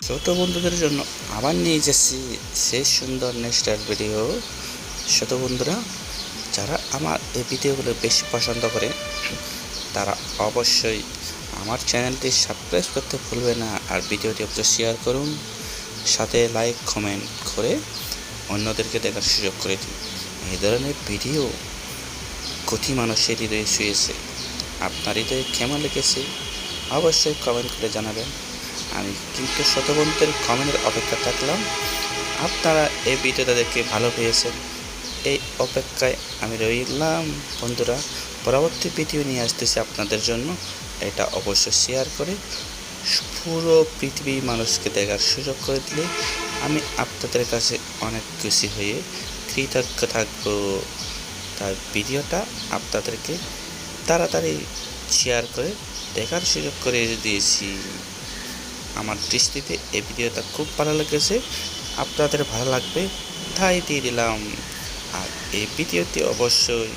ছোট বন্ধুদের জন্য আবার নিয়ে যাচ্ছি সেই সুন্দর নেক্সট ভিডিও। ছোট বন্ধুরা যারা আমার এই ভিডিওগুলো বেশি পছন্দ করে তারা অবশ্যই আমার চ্যানেলটি সাবস্ক্রাইব করতে ভুলবে না, আর ভিডিওটি অবশ্যই শেয়ার করুন, সাথে লাইক কমেন্ট করে অন্যদেরকে দেখার সুযোগ করে দিন। এই ধরনের ভিডিও কোটি মানুষের হৃদয়ে ছুঁয়েছে। আপনার হৃদয়ে কেমন লেগেছে অবশ্যই কমেন্ট করে জানাবেন। আমি কিন্তু ছোট বন্ধুদের কমেন্টের অপেক্ষা থাকলাম। আপনারা এই ভিডিওটা দেখে ভালো পেয়েছেন, এই অপেক্ষায় আমি রইলাম। বন্ধুরা, পরবর্তী ভিডিও নিয়ে আসতেছি আপনাদের জন্য। এটা অবশ্যই শেয়ার করে পুরো পৃথিবীর মানুষকে দেখার সুযোগ করে দিলে আমি আপনাদের কাছে অনেক খুশি হয়ে কৃতজ্ঞ থাকবো। তার ভিডিওটা আপনাদেরকে তাড়াতাড়ি শেয়ার করে দেখার সুযোগ করে দিয়েছি। আমার দৃষ্টিতে এই ভিডিওটা খুব ভালো লেগেছে, আপনাদের ভালো লাগবে তাই দিয়ে দিলাম। আর এই ভিডিওটি অবশ্যই